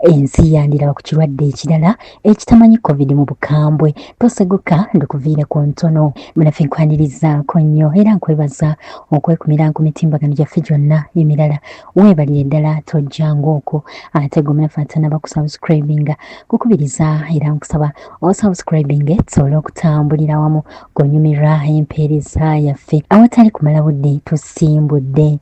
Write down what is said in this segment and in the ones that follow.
ensi yandira ku kirwadde ekirala ekitamanyi covid mu bukambwe. Toseguka ndukuviire ku ntono munafe nkwanirizaako nnyo era nkwebaza okwekumira ku mitimbagano gyaffe gyonna emirala. Weebalire ddala tojjanga okwo ate gwe munafe atanaba kusubscribinga kukubiriza era nkusaba osubscribinge tusobole okutambulira wamu gonyumirwa empeereza yaffe awatali kumala budde tusimbudde.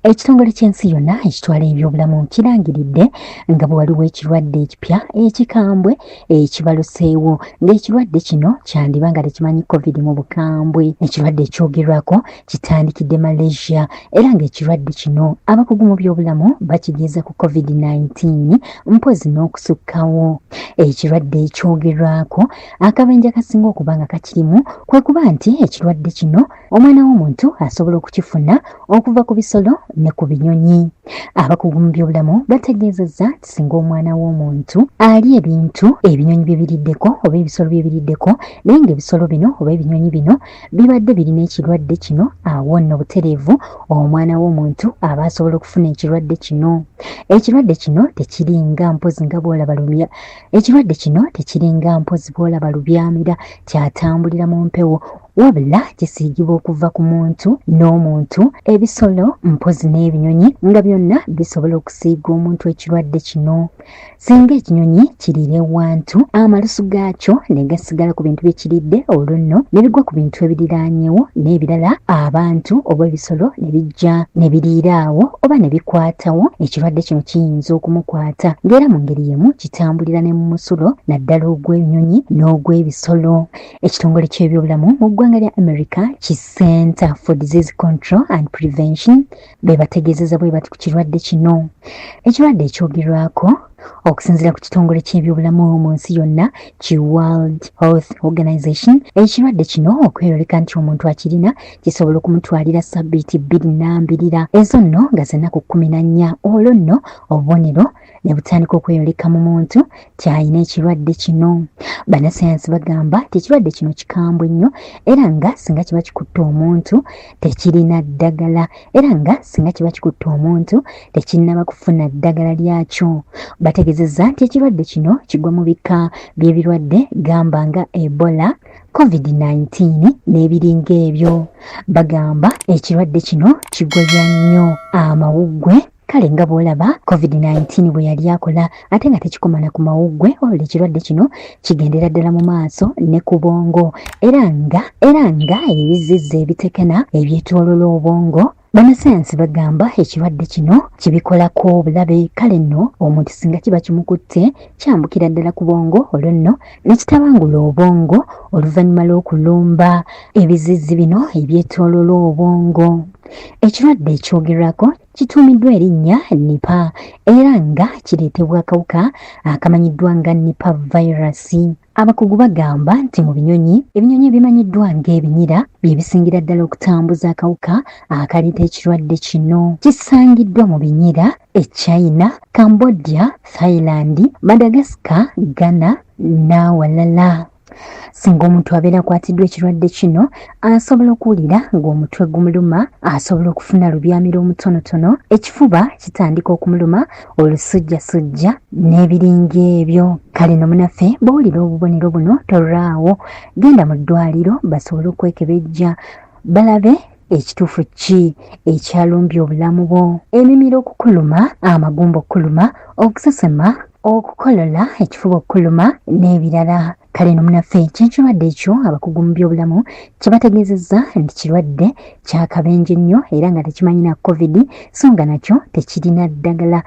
Ekitongole ky'ensi yonna ekitwala ebyobulamu kirangiridde nga bwe waliwo ekirwadde ekipya ekikambwe ekibaluseewo ng'ekirwadde kino kyandiba nga tekimanyi covid mu bukambwe. Ekirwadde ekyogerwako kitandikidde Malaysia era ng'ekirwadde kino abakugu mu byobulamu bakigeeza ku covid-19 mpozi n'okusukkawo. Ekirwadde ekyogerwako akabenje akasinga okuba nga kakirimu kwe kuba nti ekirwadde kino omwana w'omuntu asobola okukifuna okuva ku bisolo ne ku binyonyi. Abakugu mu byobulamu bategeezezza nti singa omwana w'omuntu ali ebintu ebinyonyi bye biriddeko oba ebisolo bye biriddeko naye ng'ebisolo bino oba ebinyonyi bino bibadde birina ekirwadde kino, awo nno butereevu omwana w'omuntu aba asobola okufuna ekirwadde kino. Ekirwadde kino tekiringa mpozi nga bw'olaba ekirwadde kino tekiringa mpozi bw'olaba lubyamira kyatambulira mu mpewo wabula kisiigibwa okuva ku muntu n'omuntu, ebisolo mpozi n'ebinyonyi nga byonna bisobola okusiiga omuntu ekirwadde kino. Singa ekinyonyi kiriira ewantu amalusu gaakyo ne gasigala ku bintu bye kiridde olwo nno ne bigwa ku bintu ebiriraanyewo n'ebirala abantu oba ebisolo ne bijja ne biriira awo oba ne bikwatawo, ekirwadde kino kiyinza okumukwata ng'era mu ngeri yemu kitambulira ne mu musulo naddala ogw'ebinyonyi n'ogw'ebisolo. Ekitongole ky'ebyobulamu mu ggwanga lya America ki Center for Disease Control and Prevention be bategeezeza bwe bati ku kirwadde kino. Ekirwadde ekyogerwako okusinziira ku kitongole ky'ebyobulamu mu nsi yonna ki World Health Organization, ekirwadde kino okweyoleka nti omuntu akirina kisobola okumutwalira sabbiiti 22 ezo nno nga z'ennaku 14 olwo nno obubonero ne butandika okweyoleka mu muntu kyayina ekirwadde kino. Bannasayansi bagamba nti ekirwadde kino kikambwe nnyo era nga singa kiba kikutte omuntu tekirina ddagala era nga singa kiba kikutte omuntu tekinnaba kufuna ddagala lyakyo. Bategeezezza nti ekirwadde kino kigwa mu bika by'ebirwadde gamba nga Ebola, covid-19 n'ebiringa ebyo. Bagamba ekirwadde kino kigoya nnyo amawuggwe. Kale nga bw'olaba covid-19 bwe yali akola ate nga tekikomana ku mawuggwe, wabula ekirwadde kino kigendera ddala mu maaso ne ku bwongo era nga ebizizza ebitekena ebyetooloola obwongo. Bannasayansi bagamba ekirwadde kino kibikolako obulabe. Kale nno omuntu singa kiba kimukutte kyambukira ddala ku bwongo olwo nno ne kitabangula obwongo oluvannyuma lw'okulumba ebizizzi bino ebyetooloola obwongo. Ekirwadde ekyogerwako kituumiddwa erinnya Nipah era nga kireetebwa akawuka akamanyiddwa nga Nipah virus. Abakugu bagamba nti mu ebinyonyi ebimanyiddwa ng'ebinyira bye bisingira ddala okutambuza akawuka akaleeta ekirwadde kino. Kisangiddwa mu binyira e China, Cambodia, Thailand, Madagascar, Ghana n'awalala. Singa omuntu abeera akwatiddwa ekirwadde kino asobola okuwulira ng'omutwe gumuluma, asobola okufuna lubyamiro omutonotono, ekifuba kitandika okumuluma, olusujjasujja n'ebiringa ebyo. Kale no munaffe bw'owulira obubonero buno tolwawo, genda mu ddwaliro basobole okwekebejja balabe ekituufu ki ekyalumbye obulamu bwo. Emimiro okukuluma, amagumba okukuluma, okusesema, okukolola, ekifuba okukuluma n'ebirala. Kale no munaffe ekirwadde ekyo abakugu mu byobulamu kibategeezezza nti kirwadde kyakabenje nnyo era nga tekimanyi na covid so nga nakyo tekirina ddagala.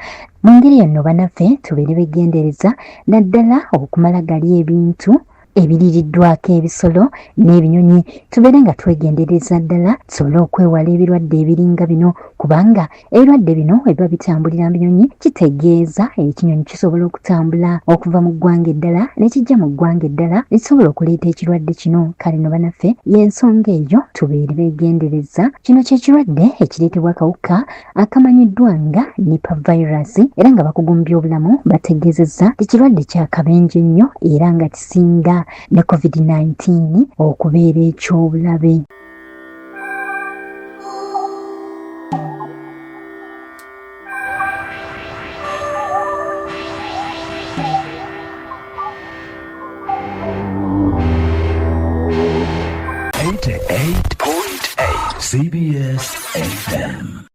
Mu ngeri yonna bannaffe tubeere begendereza naddala okumala gali ebintu ebiririddwako ebisolo n'ebinyonyi, tubeere nga twegendereza ddala tusobole okwewala ebirwadde ebiringa bino kubanga ebirwadde bino ebiba bitambulira mu binyonyi kitegeeza ekinyonyi kisobola okutambula okuva mu ggwanga eddala ne kijja mu ggwanga eddala ne kisobola okuleeta ekirwadde kino. Kale no bannaffe y'ensonga eyo tubeere begendereza. Kino ky'ekirwadde ekireetebwa akawuka akamanyiddwa nga Nipah virus era nga bakugu mu byobulamu bategeezezza ekirwadde kyakabenje nnyo era nga kisinga ne covid-19 okubeera ekyobulabe. CBS FM.